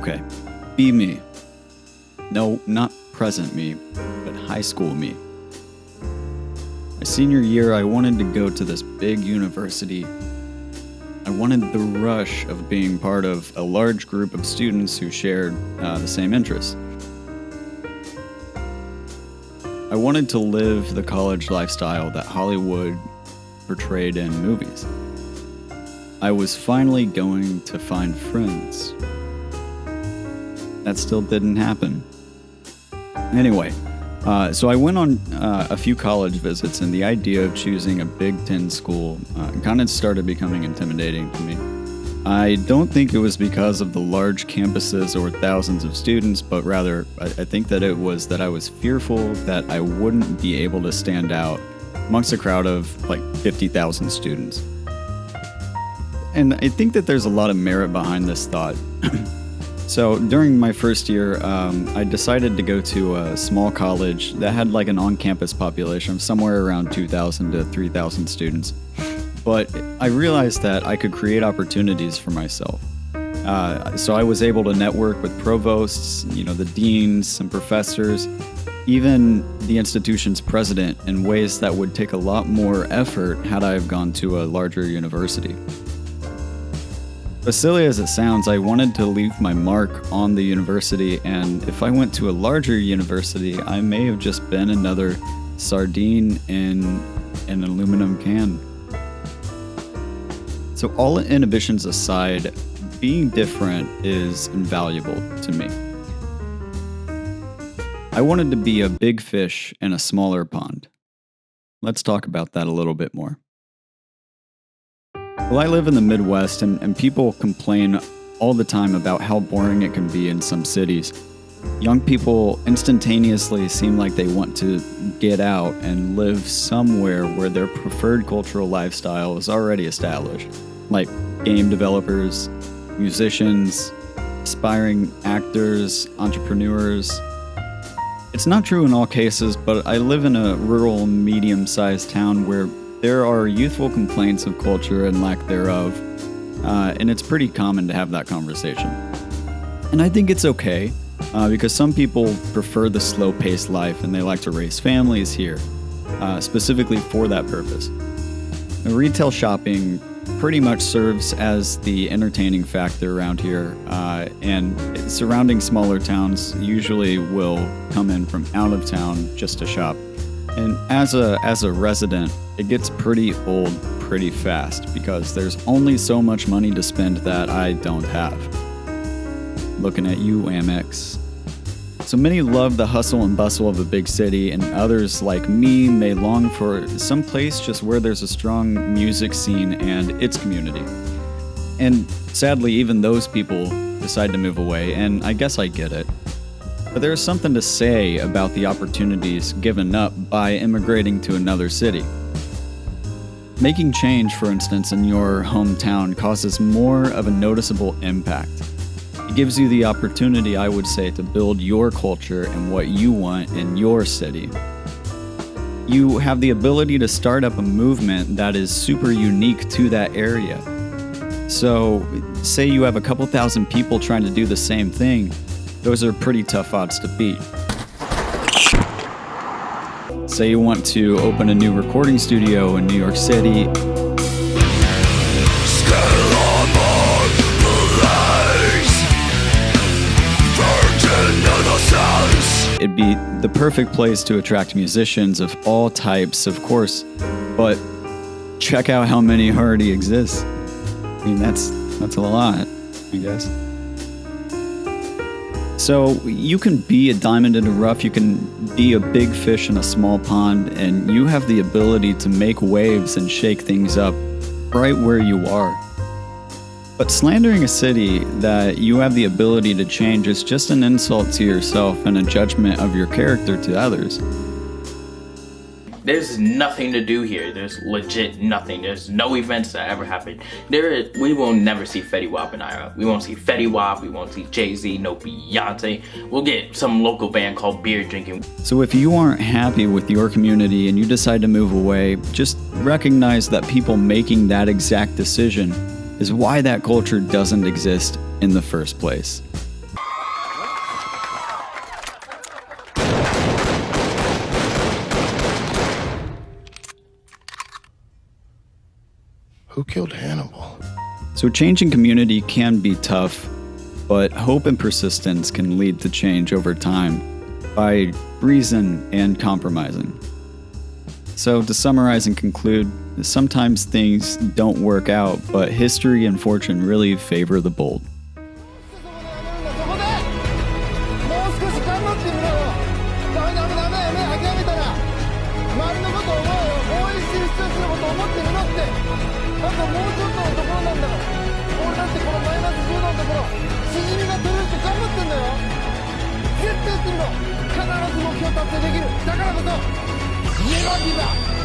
Okay, be me. No, not present me, but high school me. My senior year, I wanted to go to this big university. I wanted the rush of being part of a large group of students who shared the same interests. I wanted to live the college lifestyle that Hollywood portrayed in movies. I was finally going to find friends. That still didn't happen. Anyway, so I went on a few college visits, and the idea of choosing a Big Ten school kind of started becoming intimidating to me. I don't think it was because of the large campuses or thousands of students, but rather I think that it was that I was fearful that I wouldn't be able to stand out amongst a crowd of like 50,000 students. And I think that there's a lot of merit behind this thought. So during my first year, I decided to go to a small college that had like an on-campus population of somewhere around 2,000 to 3,000 students. But I realized that I could create opportunities for myself. So I was able to network with provosts, the deans and professors, even the institution's president in ways that would take a lot more effort had I have gone to a larger university. As silly as it sounds, I wanted to leave my mark on the university, and if I went to a larger university, I may have just been another sardine in an aluminum can. So all inhibitions aside, being different is invaluable to me. I wanted to be a big fish in a smaller pond. Let's talk about that a little bit more. Well, I live in the Midwest, and people complain all the time about how boring it can be in some cities. Young people instantaneously seem like they want to get out and live somewhere where their preferred cultural lifestyle is already established, like game developers, musicians, aspiring actors, entrepreneurs. It's not true in all cases, but I live in a rural, medium-sized town where there are youthful complaints of culture and lack thereof, and it's pretty common to have that conversation. And I think it's okay, because some people prefer the slow-paced life and they like to raise families here, specifically for that purpose. Retail shopping pretty much serves as the entertaining factor around here, and surrounding smaller towns usually will come in from out of town just to shop. And as a resident, it gets pretty old pretty fast because there's only so much money to spend that I don't have. Looking at you, Amex. So many love the hustle and bustle of a big city, and others like me may long for some place just where there's a strong music scene and its community. And sadly, even those people decide to move away, and I guess I get it. But there's something to say about the opportunities given up by immigrating to another city. Making change, for instance, in your hometown causes more of a noticeable impact. It gives you the opportunity, I would say, to build your culture and what you want in your city. You have the ability to start up a movement that is super unique to that area. So, say you have a couple thousand people trying to do the same thing. Those are pretty tough odds to beat. Say you want to open a new recording studio in New York City. It'd be the perfect place to attract musicians of all types, of course, but check out how many already exist. I mean, that's a lot, I guess. So you can be a diamond in the rough, you can be a big fish in a small pond, and you have the ability to make waves and shake things up right where you are. But slandering a city that you have the ability to change is just an insult to yourself and a judgment of your character to others. There's nothing to do here. There's legit nothing. There's no events that ever happen. We will never see Fetty Wap in Ira. We won't see Fetty Wap. We won't see Jay-Z. No Beyonce. We'll get some local band called Beer Drinking. So if you aren't happy with your community and you decide to move away, just recognize that people making that exact decision is why that culture doesn't exist in the first place. Who killed Hannibal? So changing community can be tough, but hope and persistence can lead to change over time by reason and compromising. So to summarize and conclude, sometimes things don't work out, but history and fortune really favor the bold. そこでもう少し頑張ってみろよ。ダメダメダメ諦めたら周りのことを思うよ。応援してる人たちのことを思ってみろって。あともうちょっとのところなんだから。俺だってこのマイナス10度のところしじみが取れるって頑張ってんだよ。絶対やってみろ。必ず目標達成できる。だからこそネバーギブアップ。